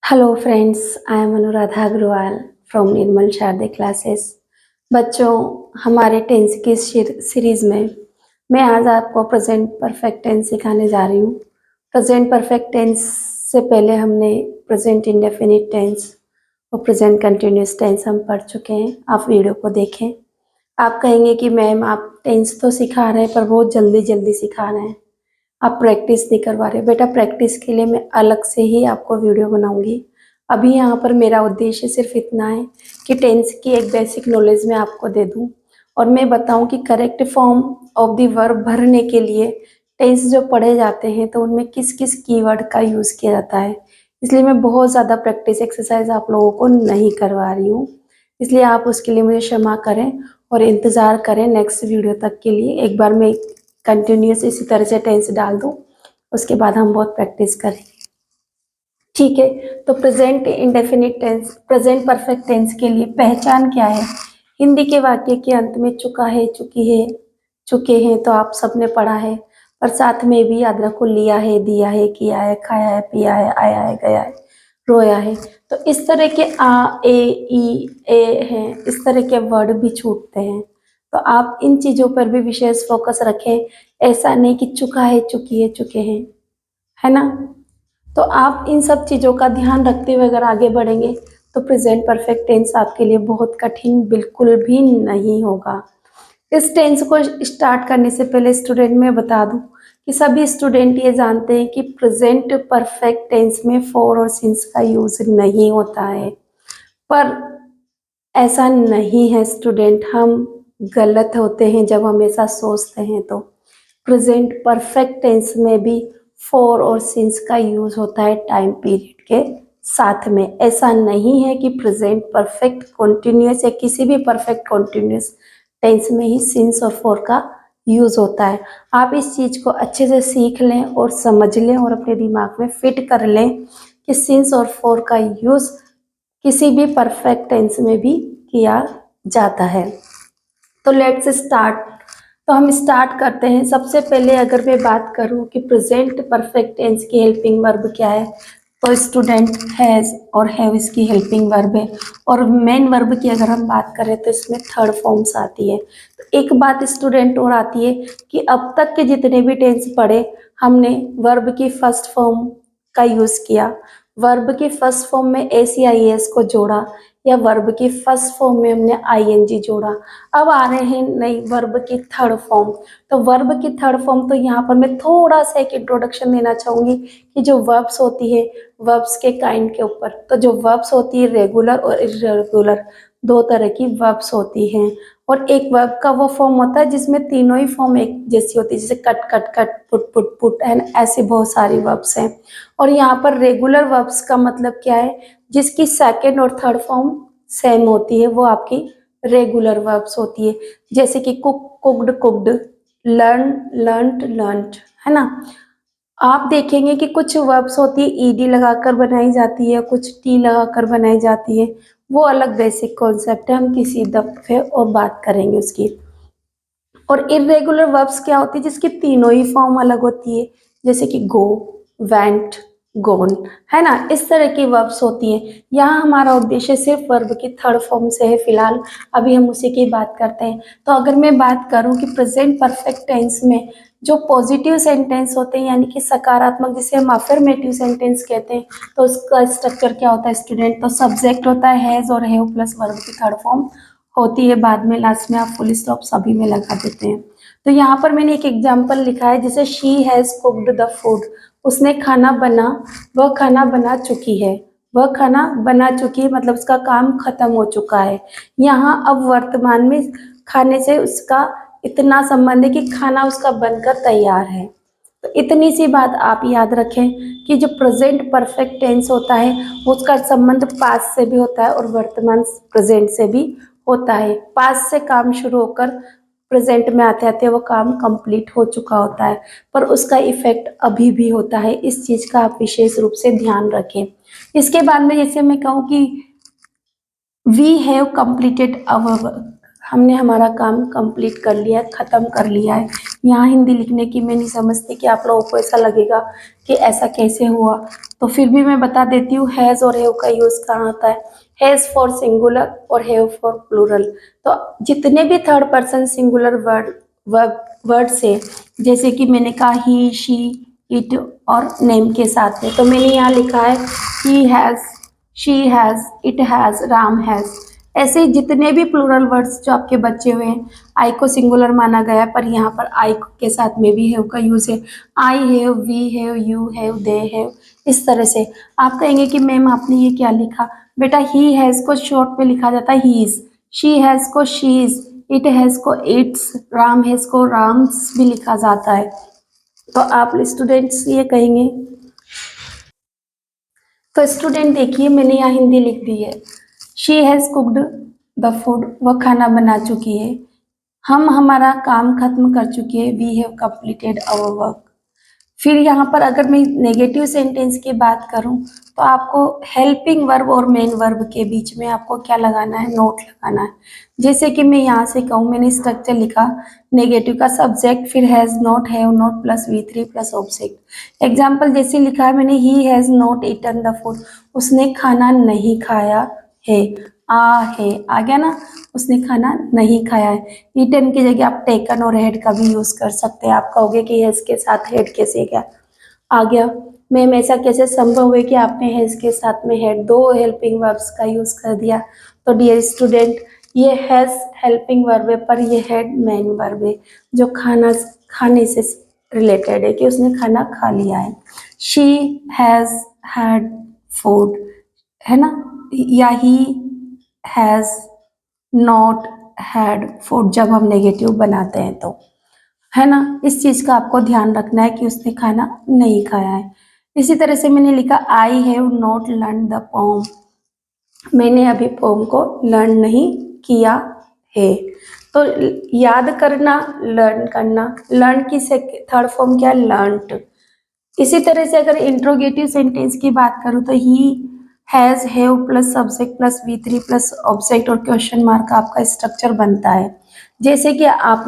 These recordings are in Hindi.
Hello friends, I am Anuradha Agrawal from Nirmal Sharde classes. बच्चों, हमारे टेंस की सीरीज में मैं आज आपको प्रेजेंट परफेक्ट टेंस सिखाने जा रही हूँ। प्रेजेंट परफेक्ट टेंस से पहले हमने प्रेजेंट इंडेफिनिट टेंस और प्रेजेंट कंटिन्यूस टेंस हम पढ़ चुके हैं। आप वीडियो को देखें। आप कहेंगे कि मैम आप टेंस तो सिखा रहे हैं पर बहुत जल्दी जल्दी सिखा रहे हैं, आप प्रैक्टिस नहीं करवा रहे। बेटा, प्रैक्टिस के लिए मैं अलग से ही आपको वीडियो बनाऊंगी। अभी यहाँ पर मेरा उद्देश्य सिर्फ इतना है कि टेंस की एक बेसिक नॉलेज मैं आपको दे दूँ और मैं बताऊँ कि correct form of the verb भरने के लिए टेंस जो पढ़े जाते हैं तो उनमें किस किस कीवर्ड का यूज़ किया जाता है। इसलिए मैं बहुत ज़्यादा प्रैक्टिस एक्सरसाइज आप लोगों को नहीं करवा रही हूँ, इसलिए आप उसके लिए मुझे क्षमा करें और इंतज़ार करें नेक्स्ट वीडियो तक के लिए। एक बार मैं कंटिन्यूस इसी तरह से टेंस डाल दूँ, उसके बाद हम बहुत प्रैक्टिस करेंगे। ठीक है, तो present indefinite tense, present perfect tense के लिए पहचान क्या है। हिंदी के वाक्य के अंत में चुका है, चुकी है, चुके हैं तो आप सबने पढ़ा है, और साथ में भी याद रखो लिया है, दिया है, किया है, खाया है, पिया है, आया है, गया है, रोया है। तो इस तरह के आ, ए, ई, ए हैं, इस तरह के वर्ड भी छूटते हैं। तो आप इन चीज़ों पर भी विशेष फोकस रखें। ऐसा नहीं कि चुका है, चुकी है, चुके हैं, है ना। तो आप इन सब चीज़ों का ध्यान रखते हुए अगर आगे बढ़ेंगे तो प्रेजेंट परफेक्ट टेंस आपके लिए बहुत कठिन बिल्कुल भी नहीं होगा। इस टेंस को स्टार्ट करने से पहले स्टूडेंट मैं बता दूं कि सभी स्टूडेंट ये जानते हैं कि प्रेजेंट परफेक्ट टेंस में फॉर और सिंस का यूज नहीं होता है, पर ऐसा नहीं है स्टूडेंट। हम गलत होते हैं जब हम ऐसा सोचते हैं। तो प्रेजेंट परफेक्ट टेंस में भी फॉर और सिंस का यूज होता है टाइम पीरियड के साथ में। ऐसा नहीं है कि प्रेजेंट परफेक्ट कॉन्टिन्यूस या किसी भी परफेक्ट कॉन्टिन्यूस टेंस में ही सिंस और फॉर का यूज होता है। आप इस चीज को अच्छे से सीख लें और समझ लें और अपने दिमाग में फिट कर लें कि सिंस और फॉर का यूज किसी भी परफेक्ट टेंस में भी किया जाता है। तो लेट्स स्टार्ट। तो हम स्टार्ट करते हैं। सबसे पहले अगर मैं बात करूं कि प्रेजेंट परफेक्ट टेंस की हेल्पिंग वर्ब क्या है, तो स्टूडेंट हैज़ और हैव इसकी हेल्पिंग वर्ब है। और मेन वर्ब की अगर हम बात करें तो इसमें थर्ड फॉर्म्स आती है। तो एक बात स्टूडेंट और आती है कि अब तक के जितने भी टेंस पढ़े हमने वर्ब की फर्स्ट फॉर्म का यूज़ किया, वर्ब की फर्स्ट फॉर्म में एस को जोड़ा, या वर्ब की फर्स्ट फॉर्म में हमने आईएनजी जोड़ा। अब आ रहे हैं नई वर्ब की थर्ड फॉर्म। तो वर्ब की थर्ड फॉर्म, तो यहाँ पर मैं थोड़ा सा एक इंट्रोडक्शन देना चाहूँगी कि जो वर्ब्स होती है वर्ब्स के काइंड के ऊपर। तो जो वर्ब्स होती है रेगुलर और इरेगुलर, दो तरह की वर्ब्स होती हैं। और एक वर्ब का वो फॉर्म होता है जिसमें तीनों ही फॉर्म एक जैसी होती है, जैसे cut cut cut, put put put, and ऐसी बहुत सारी वर्ब्स हैं। और यहाँ पर रेगुलर वर्ब्स का मतलब क्या है, जिसकी सेकेंड और थर्ड फॉर्म सेम होती है, वो आपकी रेगुलर वर्ब्स होती है। जैसे कि cook, cooked, cooked, learn, learned, learned, है ना। आप देखेंगे कि कुछ वर्ब्स होती है ईडी लगाकर बनाई जाती है, कुछ टी लगाकर बनाई जाती है। वो अलग बेसिक कॉन्सेप्ट है, हम किसी दफे और बात करेंगे उसकी। और इरेगुलर वर्ब्स क्या होती है, जिसकी तीनों ही फॉर्म अलग होती है, जैसे कि गो, वेंट, गोन, है ना। इस तरह की वर्ब्स होती हैं। यहाँ हमारा उद्देश्य सिर्फ वर्ब की थर्ड फॉर्म से है फिलहाल, अभी हम उसी की बात करते हैं। तो अगर मैं बात करूँ कि प्रेजेंट परफेक्ट टेंस में जो पॉजिटिव सेंटेंस होते हैं, यानी कि सकारात्मक, जिसे हम अफर्मेटिव सेंटेंस कहते हैं, तो उसका स्ट्रक्चर क्या होता है स्टूडेंट। तो सब्जेक्ट होता है हैज और हैव प्लस वर्ब की थर्ड फॉर्म होती है, बाद में लास्ट में आप फुल स्टॉप सभी में लगा देते हैं। तो यहाँ पर मैंने एक एग्जाम्पल लिखा है, जैसे she has cooked the food, उसने खाना बना, वह खाना बना चुकी है, वह खाना बना चुकी है, मतलब उसका काम खत्म हो चुका है। यहाँ अब वर्तमान में खाने से उसका इतना संबंध है कि खाना उसका बनकर तैयार है। तो इतनी सी बात आप याद रखें कि जो प्रेजेंट परफेक्ट टेंस होता है उसका संबंध पास्ट से भी होता है और वर्तमान प्रेजेंट से भी होता है। पास्ट से काम शुरू होकर प्रेजेंट में आते आते वो काम कंप्लीट हो चुका होता है, पर उसका इफेक्ट अभी भी होता है। इस चीज का आप विशेष रूप से ध्यान रखें। इसके बाद में जैसे मैं कहूँ कि we have completed our work, हमने हमारा काम कंप्लीट कर लिया है, ख़त्म कर लिया है। यहाँ हिंदी लिखने की मैं नहीं समझती कि आप लोगों को ऐसा लगेगा कि ऐसा कैसे हुआ, तो फिर भी मैं बता देती हूँ हैज़ और हैव का यूज़ कहाँ होता है। हैज़ फॉर सिंगुलर और हैव फॉर प्लूरल। तो जितने भी थर्ड पर्सन सिंगुलर वर्ड से, जैसे कि मैंने कहा ही, शी, इट और नेम के साथ में, तो मैंने यहाँ लिखा है he has, she has, it has, Ram has. ऐसे जितने भी प्लूरल वर्ड्स जो आपके बचे हुए हैं, आई को सिंगुलर माना गया है, पर यहाँ पर आई के साथ में भी हैव का यूज़ है। I have, we have, you have, they have, इस तरह से। आप कहेंगे कि मैम आपने ये क्या लिखा? बेटा ही हैज़ को शॉर्ट में लिखा जाता है ही इज़, शी हैज़ को शी इज़, इट हैज़ को इट्स, राम हैज़ को राम्स भी लिखा जाता है। तो आप स्टूडेंट्स ये कहेंगे, तो स्टूडेंट देखिए मैंने यहाँ हिंदी लिख दी है। She has cooked the food, वह खाना बना चुकी है। हम हमारा काम खत्म कर चुके हैं, we have completed our work. फिर यहाँ पर अगर मैं नेगेटिव सेंटेंस की बात करूँ, तो आपको हेल्पिंग वर्ब और मेन वर्ब के बीच में आपको क्या लगाना है? नोट लगाना है। जैसे कि मैं यहाँ से कहूँ, मैंने स्ट्रक्चर लिखा नेगेटिव का सब्जेक्ट, फिर has not, have not plus V3 plus object. Example जैसे लिखा है मैंने, he has not eaten the food, उसने खाना नहीं खाया है। है आ गया ना, उसने खाना नहीं खाया है। ईटन की जगह आप टेकन और हेड का भी यूज कर सकते हैं। आप कहोगे कि हैज के साथ हेड कैसे क्या आ गया? मैम ऐसा कैसे संभव है कि आपने हैज के साथ में हेड, दो हेल्पिंग वर्ब्स का यूज कर दिया? तो डियर स्टूडेंट, ये हैज हेल्पिंग वर्ब है, पर ये हेड मेन वर्ब है, जो खाने से रिलेटेड है, कि उसने खाना खा लिया है। शी हैज हैड फूड, है ना, या he has not had food, जब हम नेगेटिव बनाते हैं तो, है ना। इस चीज का आपको ध्यान रखना है कि उसने खाना नहीं खाया है। इसी तरह से मैंने लिखा I have not learn the pome, मैंने अभी पोम को लर्न नहीं किया है। तो याद करना, लर्न करना, लर्न की थर्ड फॉर्म क्या? लर्नड। इसी तरह से अगर इंट्रोगेटिव सेंटेंस की बात करूँ, तो he has, have plus subject plus V3 plus object और क्वेश्चन मार्क का आपका स्ट्रक्चर बनता है। जैसे कि आप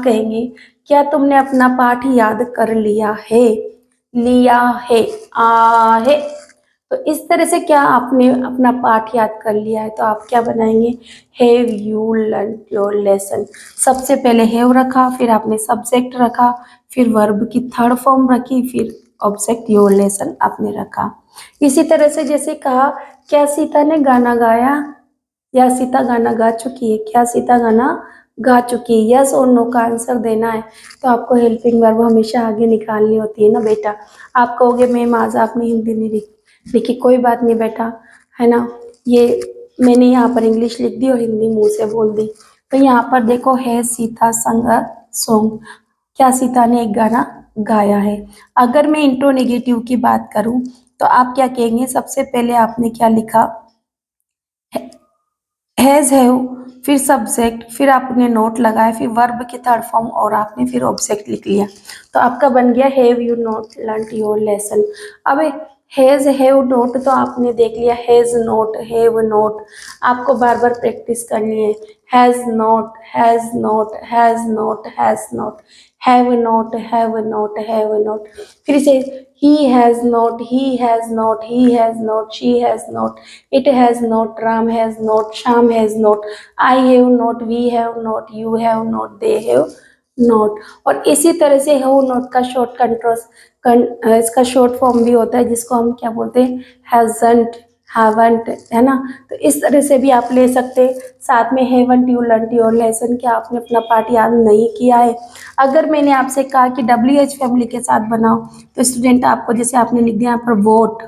कहेंगे, क्या तुमने अपना पाठ याद कर लिया है? लिया है, है। तो इस तरह से क्या आपने अपना पाठ याद कर लिया है? तो आप क्या बनाएंगे? Have you learn your lesson. सबसे पहले हैव रखा, फिर आपने सब्जेक्ट रखा, फिर वर्ब की थर्ड फॉर्म रखी, फिर ऑब्जेक्ट योर लेसन आपने रखा। इसी तरह से जैसे कहा, क्या सीता ने गाना गाया? या सीता गाना गा चुकी है? क्या सीता गाना गा चुकी है? यस और नो का आंसर देना है। तो आपको हेल्पिंग वर्ब हमेशा आगे निकालनी होती है ना बेटा। आप कहोगे मैम आज आपने हिंदी नहीं लिखी, कोई बात नहीं बेटा, है ना। ये मैंने यहाँ पर इंग्लिश लिख दी और हिंदी मुंह से बोल दी। तो यहाँ पर देखो, है सीता संग अ सॉन्ग, क्या सीता ने एक गाना गाया है। अगर मैं इंट्रोनेगेटिव की बात करूं, तो आप क्या कहेंगे? सबसे पहले आपने क्या लिखा? हैज, हैव, फिर सब्जेक्ट, फिर आपने नोट लगाया, फिर वर्ब की थर्ड फॉर्म और आपने फिर ऑब्जेक्ट लिख लिया। तो आपका बन गया have you not learn your lesson. अब हैज, हैव, नोट तो आपने देख लिया, हैज नोट, हैव नोट, आपको बार बार प्रैक्टिस करनी है। Has note, has note, has note, has note, have note, have note, have note. फिर से he has not, he has not, he has not, she has not, it has not, Ram has not, Sham has not, I have not, we have not, you have not, they have not। और इसी तरह से have not का इसका शॉर्ट फॉर्म भी होता है, जिसको हम क्या बोलते हैं? hasn't, haven't, है ना। तो इस तरह से भी आप ले सकते हैं। साथ में haven't you learnt your lesson, क्या आपने अपना पाठ याद नहीं किया है? अगर मैंने आपसे कहा कि WH फैमिली के साथ बनाओ, तो स्टूडेंट आपको, जैसे आपने लिख दिया यहाँ पर वोट,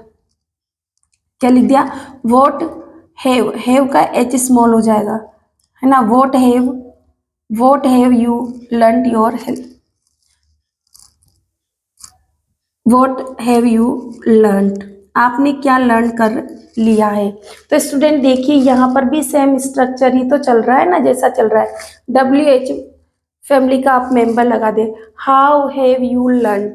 क्या लिख दिया? वोट हैव, हैव का H स्मॉल हो जाएगा, है ना। Vote have you learn your, vote have you learn, आपने क्या लर्न कर लिया है? तो स्टूडेंट देखिए, यहाँ पर भी सेम स्ट्रक्चर ही तो चल रहा है ना, जैसा चल रहा है। WH फैमिली का आप मेंबर लगा दे। How have you learn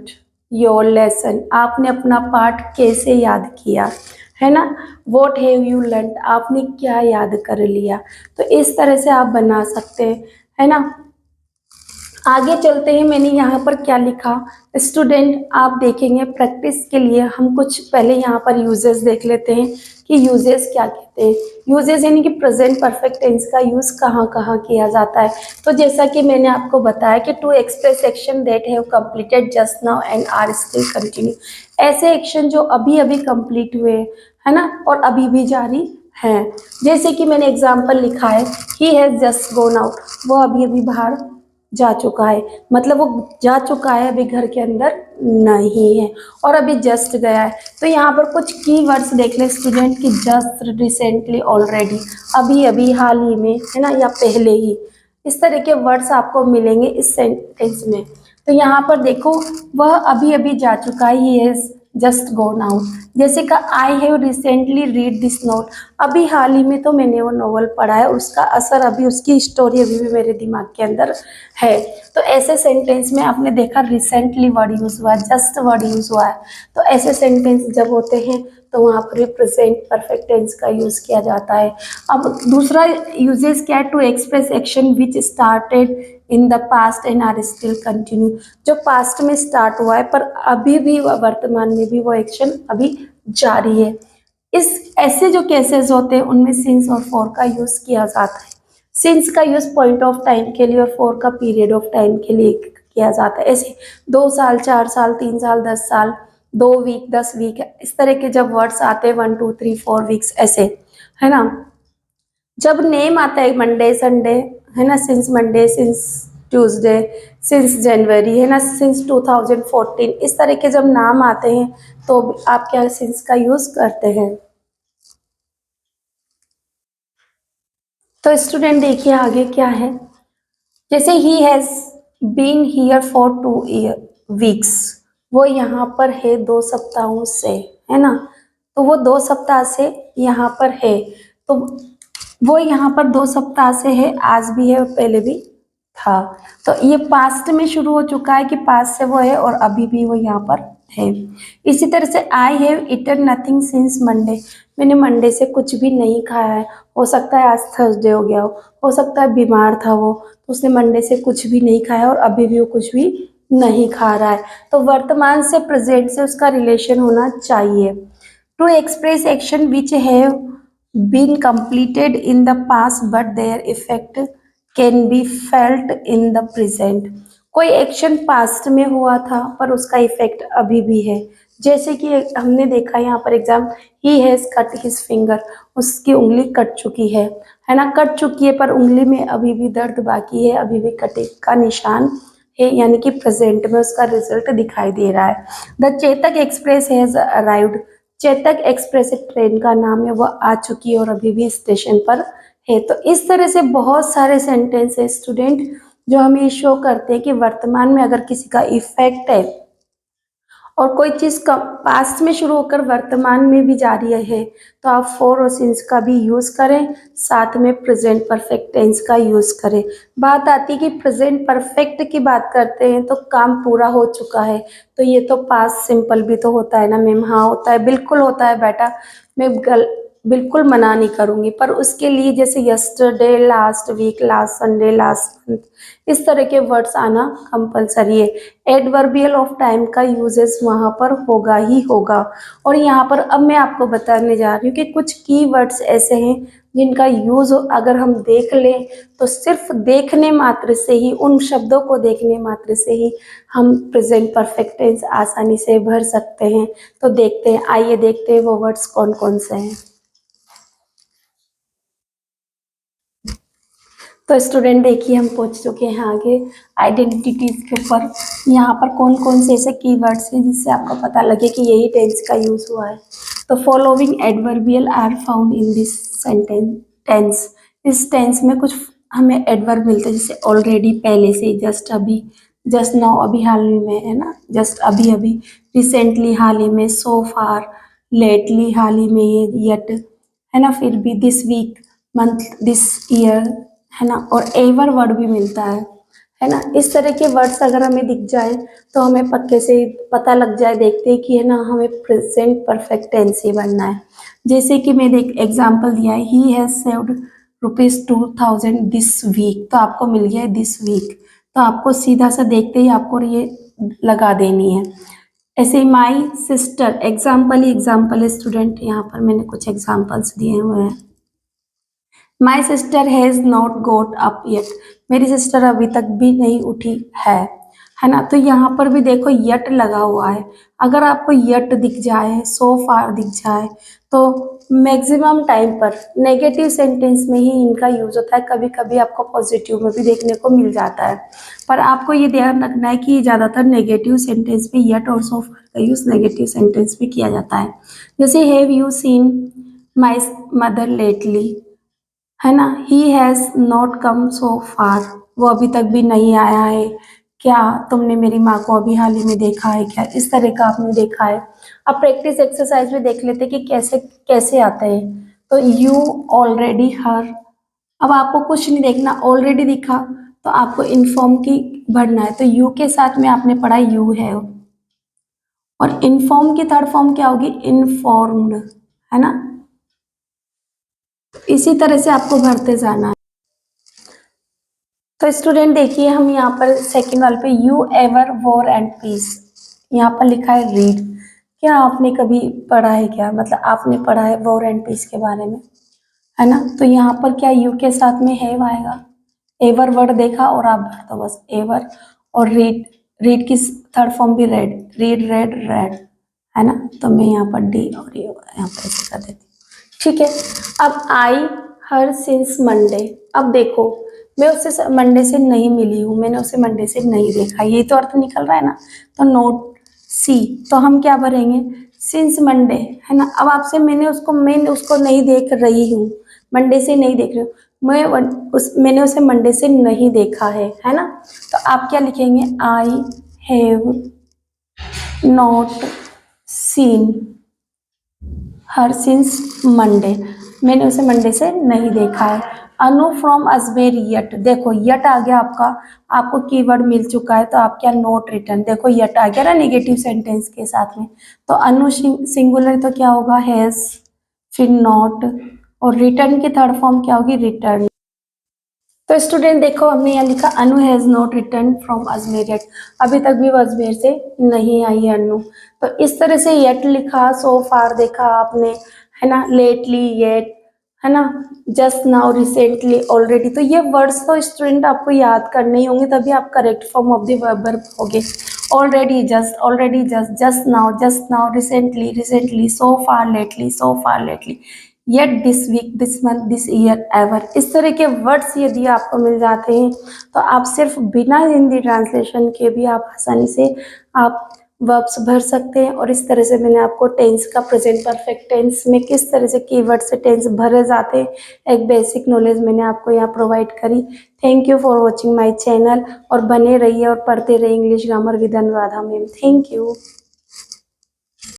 your lesson, आपने अपना पाठ कैसे याद किया? है ना। वॉट हैव यू लर्न, आपने क्या याद कर लिया। तो इस तरह से आप बना सकते हैं, है ना। आगे चलते हैं, मैंने यहाँ पर क्या लिखा। स्टूडेंट आप देखेंगे प्रैक्टिस के लिए हम कुछ पहले यहाँ पर यूजेस देख लेते हैं कि यूजेस क्या कहते हैं। यूजेस यानी कि प्रेजेंट परफेक्ट टेंस का यूज कहाँ कहाँ किया जाता है। तो जैसा कि मैंने आपको बताया कि to express action that have completed just now and are still continue, ऐसे एक्शन जो अभी अभी कंप्लीट हुए है ना और अभी भी जारी हैं। जैसे कि मैंने एग्जाम्पल लिखा है, he has just gonna out, वो अभी अभी बाहर जा चुका है, मतलब वो जा चुका है, अभी घर के अंदर नहीं है और अभी जस्ट गया है। तो यहाँ पर कुछ की वर्ड्स देख ले स्टूडेंट की, जस्ट, रिसेंटली, ऑलरेडी, अभी अभी, हाल ही में, है ना, या पहले ही, इस तरह के वर्ड्स आपको मिलेंगे इस सेंटेंस में। तो यहाँ पर देखो, वह अभी अभी जा चुका है, he has just gonna out. जैसे का I have recently read this note, अभी हाल ही में तो मैंने वो नॉवल पढ़ा है, उसका असर अभी, उसकी स्टोरी अभी भी मेरे दिमाग के अंदर है। तो ऐसे सेंटेंस में आपने देखा रिसेंटली वर्ड यूज हुआ है, जस्ट वर्ड यूज हुआ है। तो ऐसे सेंटेंस जब होते हैं तो वहाँ पर प्रेजेंट परफेक्ट टेंस का यूज किया जाता है। अब दूसरा यूजेस क्या है, to express action which started in the past and are still continue, जो पास्ट में स्टार्ट हुआ है पर अभी भी वर्तमान में भी वो एक्शन अभी जारी है। इस ऐसे जो केसेस होते हैं उनमें सिंस और फॉर का यूज किया जाता है। सिंस का यूज पॉइंट ऑफ टाइम के लिए और फॉर का पीरियड ऑफ टाइम के लिए किया जाता है। ऐसे 2 साल, 4 साल, 3 साल, 10 साल, 2 वीक, 10 वीक, इस तरह के जब वर्ड्स आते हैं 1, 2, 3, 4 वीक्स ऐसे, है ना। जब नेम आता है मंडे, संडे, है ना, since Monday, since Tuesday, since January, है ना, सिंस 2014, इस तरह के जब नाम आते हैं तो आप क्या सिंस का यूज करते हैं। तो स्टूडेंट देखिए आगे क्या है, जैसे he has been here for 2 weeks, वो यहाँ पर है 2 सप्ताहों से, है ना। तो वो 2 सप्ताह से यहाँ पर है, तो वो यहाँ पर 2 सप्ताह से है, आज भी है और पहले भी था। तो ये पास्ट में शुरू हो चुका है कि पास्ट से वो है और अभी भी वो यहाँ पर है। इसी तरह से I have eaten nothing since Monday, मैंने मंडे से कुछ भी नहीं खाया है। हो सकता है आज थर्सडे हो गया हो सकता है बीमार था वो, तो उसने मंडे से कुछ भी नहीं खाया और अभी भी वो कुछ भी नहीं खा रहा है। तो वर्तमान से प्रेजेंट से उसका रिलेशन होना चाहिए। To express action which have been completed in the past but their effect can be felt in the present, कोई एक्शन पास्ट में हुआ था पर उसका इफेक्ट अभी भी है। जैसे कि हमने देखा यहाँ पर exam, he has cut his finger, उसकी उंगली कट चुकी है ना, कट चुकी है पर उंगली में अभी भी दर्द बाकी है, अभी भी कटे का निशान है, यानी कि प्रेजेंट में उसका रिजल्ट दिखाई दे रहा है। The Chetak express has arrived, Chetak express एक ट्रेन का नाम है, वह आ चुकी है और अभी भी स्टेशन पर है। तो इस तरह से बहुत सारे सेंटेंस है स्टूडेंट जो हमें शो करते हैं कि वर्तमान में अगर किसी का इफेक्ट है और कोई चीज पास्ट में शुरू होकर वर्तमान में भी जारी है तो आप फॉर और सिंस का भी यूज करें, साथ में प्रेजेंट परफेक्ट टेंस का यूज करें। बात आती है कि प्रेजेंट परफेक्ट की बात करते हैं तो काम पूरा हो चुका है, तो ये तो पास्ट सिंपल भी तो होता है ना मैम। हाँ होता है, बिल्कुल होता है बेटा, मैं बिल्कुल मना नहीं करूंगी, पर उसके लिए जैसे yesterday, last week, last Sunday, last month, इस तरह के वर्ड्स आना कंपलसरी है। एडवर्बियल ऑफ टाइम का यूजेस वहाँ पर होगा ही होगा। और यहाँ पर अब मैं आपको बताने जा रही हूँ कि कुछ की वर्ड्स ऐसे हैं जिनका यूज अगर हम देख लें तो सिर्फ देखने मात्र से ही, उन शब्दों को देखने मात्र से ही हम प्रेजेंट परफेक्ट टेंस आसानी से भर सकते हैं। तो देखते हैं, आइए देखते हैं वो वर्ड्स कौन कौन से हैं। तो स्टूडेंट देखिए हम पहुंच चुके हैं आगे आइडेंटिटीज के ऊपर। यहाँ पर कौन कौन से ऐसे कीवर्ड्स हैं जिससे आपको पता लगे कि यही टेंस का यूज हुआ है। तो following adverbial are found in this sentence tense, इस टेंस में कुछ हमें एडवर्ब मिलते हैं, जैसे ऑलरेडी, पहले से, जस्ट अभी, जस्ट नाउ अभी हाल ही में, है ना, जस्ट अभी अभी, रिसेंटली हाल ही में, सो फार, लेटली हाल ही में, ये येट, है ना, फिर भी, this week, month, this year, है ना, और एवर वर्ड भी मिलता है है ना। इस तरह के वर्ड्स अगर हमें दिख जाए तो हमें पक्के से पता लग जाए, देखते हैं कि है ना हमें प्रेजेंट परफेक्ट टेंस ही बनना है। जैसे कि मैंने एक एग्जांपल दिया है, he has saved ₹2000 this week, तो आपको मिल गया है दिस वीक, तो आपको सीधा सा देखते ही आपको ये लगा देनी है। ऐसे ही माई सिस्टर, एग्जाम्पल ही एग्जाम्पल है स्टूडेंट, यहाँ पर मैंने कुछ एग्जाम्पल्स दिए हुए हैं। My sister has not got up yet, मेरी सिस्टर अभी तक भी नहीं उठी है ना। तो यहाँ पर भी देखो यट लगा हुआ है, अगर आपको यट दिख जाए, सो फार दिख जाए, तो मैक्सिमम टाइम पर नेगेटिव सेंटेंस में ही इनका यूज होता है। कभी कभी आपको पॉजिटिव में भी देखने को मिल जाता है, पर आपको ये ध्यान रखना है कि ज़्यादातर नेगेटिव सेंटेंस में यट और सो फार का यूज नेगेटिव सेंटेंस में किया जाता है। जैसे have you seen my mother lately, है ना, ही हैज़ नॉट कम सो फार, वो अभी तक भी नहीं आया है क्या, तुमने मेरी माँ को अभी हाल ही में देखा है क्या, इस तरह का आपने देखा है। अब प्रैक्टिस एक्सरसाइज में देख लेते कि कैसे कैसे आता है। तो यू ऑलरेडी हर, अब आपको कुछ नहीं देखना, ऑलरेडी दिखा तो आपको इन्फॉर्म की भरना है, तो यू के साथ में आपने पढ़ा यू है, और इन्फॉर्म की थर्ड फॉर्म क्या होगी, इन्फॉर्म्ड, है ना। इसी तरह से आपको भरते जाना है। तो स्टूडेंट देखिए, हम यहाँ पर सेकंड वाले पे you ever war and peace, यहाँ पर लिखा है रीड। क्या आपने कभी पढ़ा है क्या, मतलब आपने पढ़ा है वॉर एंड पीस के बारे में, है ना। तो यहाँ पर क्या यू के साथ में हैव आएगा, एवर वर्ड देखा और आप भर दो बस एवर, और रीड, रीड की थर्ड फॉर्म भी रेड, रीड रेड रेड, है ना। तो मैं यहाँ पर डी और ये यहाँ पर ऐसे कर देती हूँ, ठीक है। अब आई हर सिंस मंडे, अब देखो मैं उससे मंडे से नहीं मिली हूँ, मैंने उसे मंडे से नहीं देखा, ये तो अर्थ निकल रहा है ना। तो नोट सी, तो हम क्या भरेंगे, सिंस मंडे, है ना। अब आपसे मैंने उसको नहीं देख रही हूँ, मंडे से नहीं देख रही हूँ, मैंने उसे मंडे से नहीं देखा है ना। तो आप क्या लिखेंगे, I have not seen her since Monday, मैंने उसे मंडे से नहीं देखा है। अनु फ्रॉम अजमेर यट, देखो यट आ गया आपका, आपको कीवर्ड मिल चुका है, तो आप क्या नोट रिटर्न, देखो यट आ गया ना नेगेटिव सेंटेंस के साथ में। तो अनु सिंगुलर तो क्या होगा, हैज, फिर नॉट, और रिटर्न की थर्ड फॉर्म क्या होगी, रिटर्न। तो स्टूडेंट देखो हमने यहाँ लिखा Anu has not return from Ajmer yet, अभी तक भी वो अजमेर से नहीं आई है अनु। तो इस तरह से येट लिखा, सो फार देखा आपने, है ना, लेटली येट, है ना, जस्ट नाउ रिसेंटली ऑलरेडी। तो ये वर्ड्स तो स्टूडेंट आपको याद करने ही होंगे, तभी आप correct form of the verb होगे। Already just, just now, recently recently, so far lately, so far lately, yet, this week, this month, this year, ever, इस तरह के वर्ड्स यदि आपको मिल जाते हैं तो आप सिर्फ बिना हिंदी ट्रांसलेशन के भी आप आसानी से आप वर्ब्स भर सकते हैं। और इस तरह से मैंने आपको टेंस का, प्रेजेंट परफेक्ट टेंस में किस तरह से कीवर्ड से टेंस भरे जाते हैं एक बेसिक नॉलेज मैंने आपको यहाँ प्रोवाइड करी। Thank you for watching my channel, और बने रहिए और पढ़ते रहिए English grammar with Anuradha ma'am. Thank you.